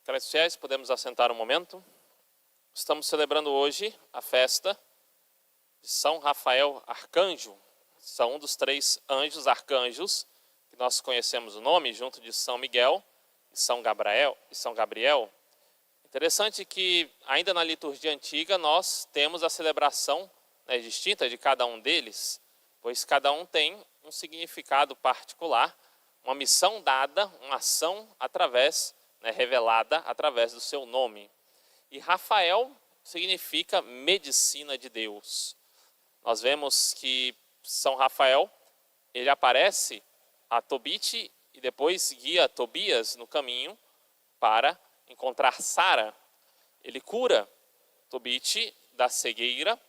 Caros fiéis, podemos assentar um momento. Estamos celebrando hoje a festa de São Rafael Arcanjo. São um dos 3 anjos arcanjos que nós conhecemos o nome, junto de São Miguel e São Gabriel. Interessante que ainda na liturgia antiga nós temos a celebração distinta de cada um deles, pois cada um tem um significado particular, uma missão dada, uma ação revelada através do seu nome. E Rafael significa medicina de Deus. Nós vemos que São Rafael, ele aparece a Tobit e depois guia Tobias no caminho para encontrar Sara. Ele cura Tobit da cegueira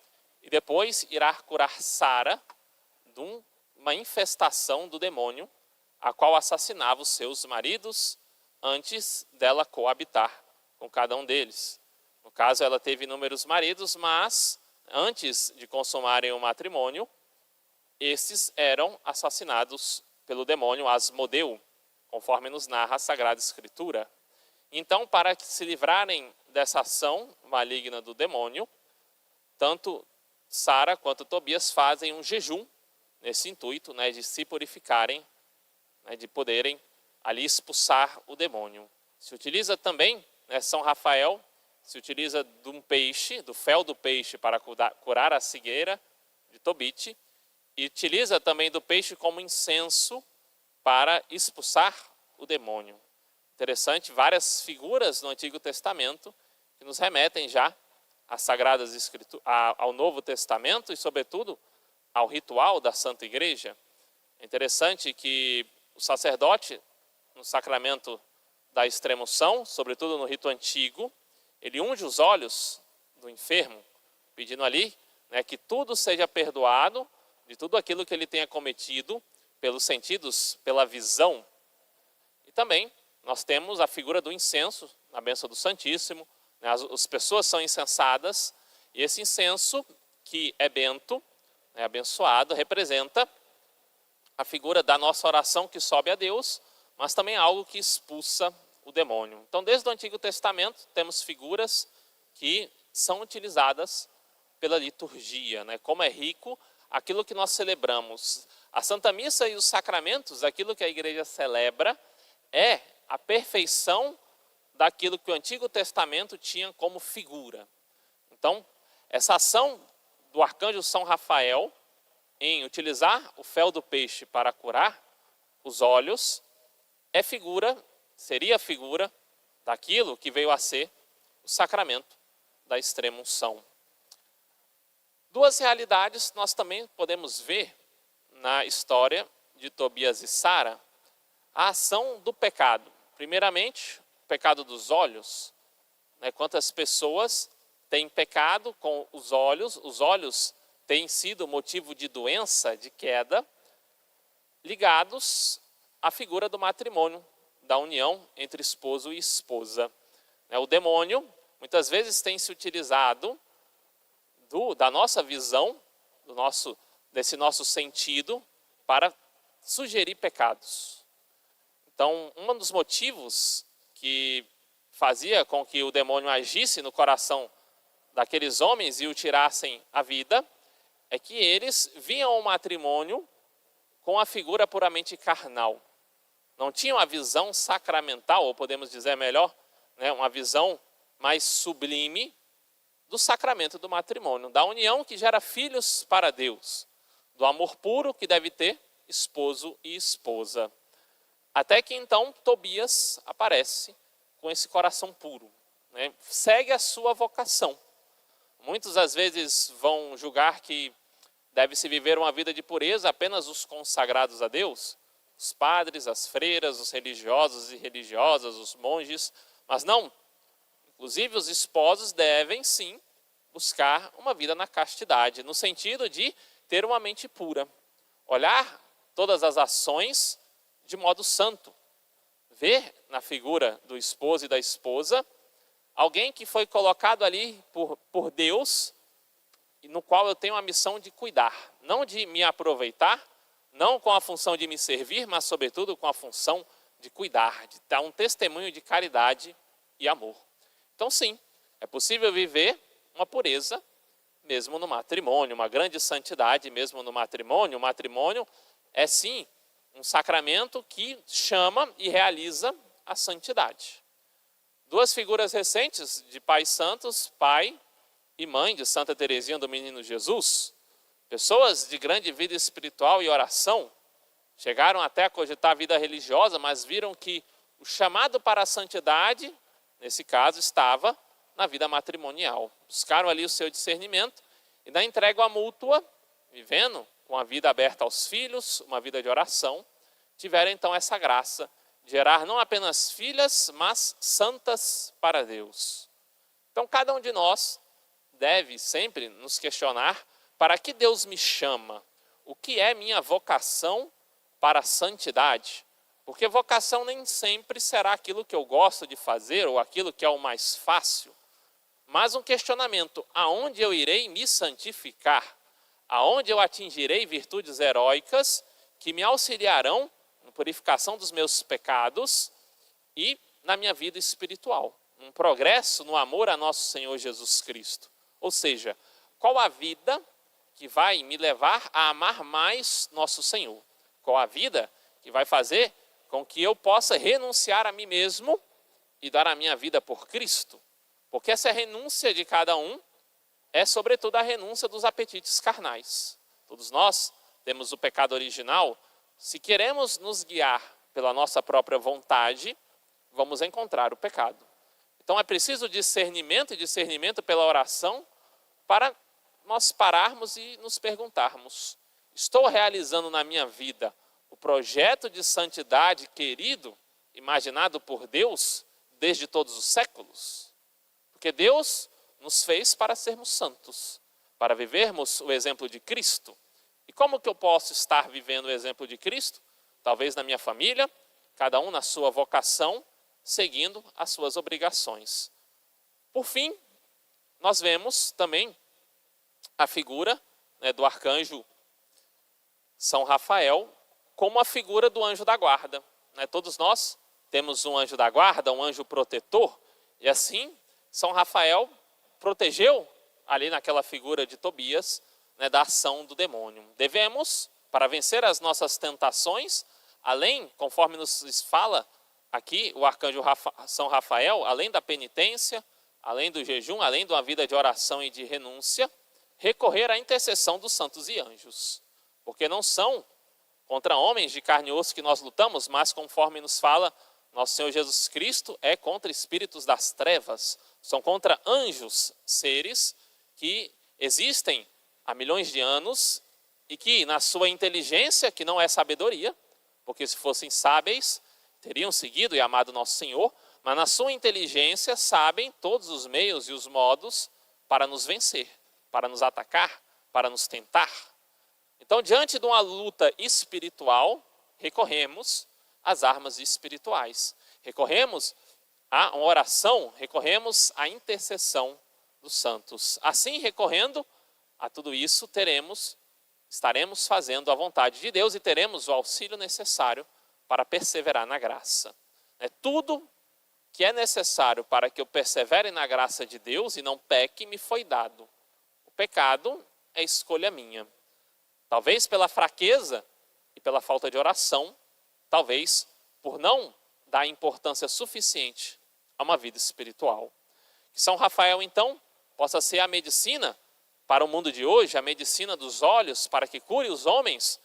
e depois irá curar Sara de uma infestação do demônio, a qual assassinava os seus maridos antes dela coabitar com cada um deles. No caso, ela teve inúmeros maridos, mas antes de consumarem o matrimônio, estes eram assassinados pelo demônio Asmodeu, conforme nos narra a Sagrada Escritura. Então, para que se livrarem dessa ação maligna do demônio, tanto Sara quanto Tobias fazem um jejum nesse intuito de se purificarem, de poderem ali expulsar o demônio. Se utiliza também, São Rafael, se utiliza de um peixe, do fel do peixe para curar a cegueira de Tobit, e utiliza também do peixe como incenso para expulsar o demônio. Interessante, várias figuras no Antigo Testamento que nos remetem já às Sagradas Escrituras, ao Novo Testamento e, sobretudo, ao ritual da Santa Igreja. É interessante que o sacerdote, no sacramento da extrema-unção, sobretudo no rito antigo, ele unge os olhos do enfermo, pedindo ali que tudo seja perdoado de tudo aquilo que ele tenha cometido pelos sentidos, pela visão. E também nós temos a figura do incenso, na bênção do Santíssimo. As pessoas são incensadas e esse incenso, que é bento, abençoado, representa a figura da nossa oração que sobe a Deus, mas também algo que expulsa o demônio. Então, desde o Antigo Testamento, temos figuras que são utilizadas pela liturgia. Como é rico aquilo que nós celebramos. A Santa Missa e os sacramentos, aquilo que a Igreja celebra, é a perfeição daquilo que o Antigo Testamento tinha como figura. Então, essa ação do arcanjo São Rafael em utilizar o fel do peixe para curar os olhos seria figura daquilo que veio a ser o sacramento da extrema-unção. 2 realidades nós também podemos ver na história de Tobias e Sara. A ação do pecado. Primeiramente, o pecado dos olhos. Quantas pessoas têm pecado com os olhos têm sido motivo de doença, de queda, ligados à figura do matrimônio, da união entre esposo e esposa. O demônio, muitas vezes, tem se utilizado da nossa visão, desse nosso sentido, para sugerir pecados. Então, um dos motivos que fazia com que o demônio agisse no coração daqueles homens e o tirassem a vida, é que eles viam o matrimônio com a figura puramente carnal. Não tinham a visão sacramental, ou podemos dizer melhor, uma visão mais sublime do sacramento do matrimônio, da união que gera filhos para Deus, do amor puro que deve ter esposo e esposa. Até que então Tobias aparece com esse coração puro, segue a sua vocação. Muitos às vezes vão julgar que deve-se viver uma vida de pureza apenas os consagrados a Deus, os padres, as freiras, os religiosos e religiosas, os monges, mas não. Inclusive os esposos devem sim buscar uma vida na castidade, no sentido de ter uma mente pura, olhar todas as ações de modo santo, ver na figura do esposo e da esposa alguém que foi colocado ali por Deus, no qual eu tenho a missão de cuidar, não de me aproveitar, não com a função de me servir, mas sobretudo com a função de cuidar, de dar um testemunho de caridade e amor. Então sim, é possível viver uma pureza mesmo no matrimônio, uma grande santidade mesmo no matrimônio. O matrimônio é sim um sacramento que chama e realiza a santidade. Duas figuras recentes de pais santos, pai e mãe de Santa Teresinha do Menino Jesus, pessoas de grande vida espiritual e oração, chegaram até a cogitar a vida religiosa, mas viram que o chamado para a santidade, nesse caso, estava na vida matrimonial. Buscaram ali o seu discernimento e na entrega mútua, vivendo com a vida aberta aos filhos, uma vida de oração, tiveram então essa graça de gerar não apenas filhas, mas santas para Deus. Então cada um de nós deve sempre nos questionar: para que Deus me chama? O que é minha vocação para a santidade? Porque vocação nem sempre será aquilo que eu gosto de fazer ou aquilo que é o mais fácil. Mas um questionamento: aonde eu irei me santificar? Aonde eu atingirei virtudes heróicas que me auxiliarão na purificação dos meus pecados e na minha vida espiritual? Um progresso no amor a nosso Senhor Jesus Cristo. Ou seja, qual a vida que vai me levar a amar mais nosso Senhor? Qual a vida que vai fazer com que eu possa renunciar a mim mesmo e dar a minha vida por Cristo? Porque essa renúncia de cada um é sobretudo a renúncia dos apetites carnais. Todos nós temos o pecado original. Se queremos nos guiar pela nossa própria vontade, vamos encontrar o pecado. Então é preciso discernimento e discernimento pela oração para nós pararmos e nos perguntarmos: estou realizando na minha vida o projeto de santidade querido, imaginado por Deus desde todos os séculos? Porque Deus nos fez para sermos santos, para vivermos o exemplo de Cristo. E como que eu posso estar vivendo o exemplo de Cristo? Talvez na minha família, cada um na sua vocação, seguindo as suas obrigações. Por fim, nós vemos também a figura do arcanjo São Rafael como a figura do anjo da guarda. Todos nós temos um anjo da guarda, um anjo protetor, e assim São Rafael protegeu ali naquela figura de Tobias, da ação do demônio. Devemos, para vencer as nossas tentações, além, conforme nos fala aqui o arcanjo São Rafael, além da penitência, além do jejum, além de uma vida de oração e de renúncia, recorrer à intercessão dos santos e anjos. Porque não são contra homens de carne e osso que nós lutamos, mas conforme nos fala nosso Senhor Jesus Cristo, é contra espíritos das trevas, são contra anjos, seres que existem há milhões de anos e que na sua inteligência, que não é sabedoria, porque se fossem sábeis, teriam seguido e amado nosso Senhor, mas na sua inteligência sabem todos os meios e os modos para nos vencer, para nos atacar, para nos tentar. Então, diante de uma luta espiritual, recorremos às armas espirituais. Recorremos à oração, recorremos à intercessão dos santos. Assim, recorrendo a tudo isso, estaremos fazendo a vontade de Deus e teremos o auxílio necessário para perseverar na graça. Tudo que é necessário para que eu persevere na graça de Deus e não peque, me foi dado. O pecado é escolha minha. Talvez pela fraqueza e pela falta de oração, talvez por não dar importância suficiente a uma vida espiritual. Que São Rafael, então, possa ser a medicina para o mundo de hoje, a medicina dos olhos, para que cure os homens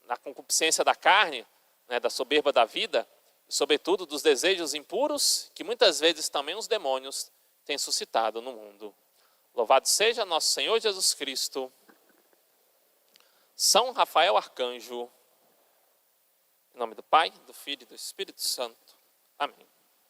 na concupiscência da carne, da soberba da vida, e sobretudo dos desejos impuros, que muitas vezes também os demônios têm suscitado no mundo. Louvado seja nosso Senhor Jesus Cristo. São Rafael Arcanjo. Em nome do Pai, do Filho e do Espírito Santo. Amém.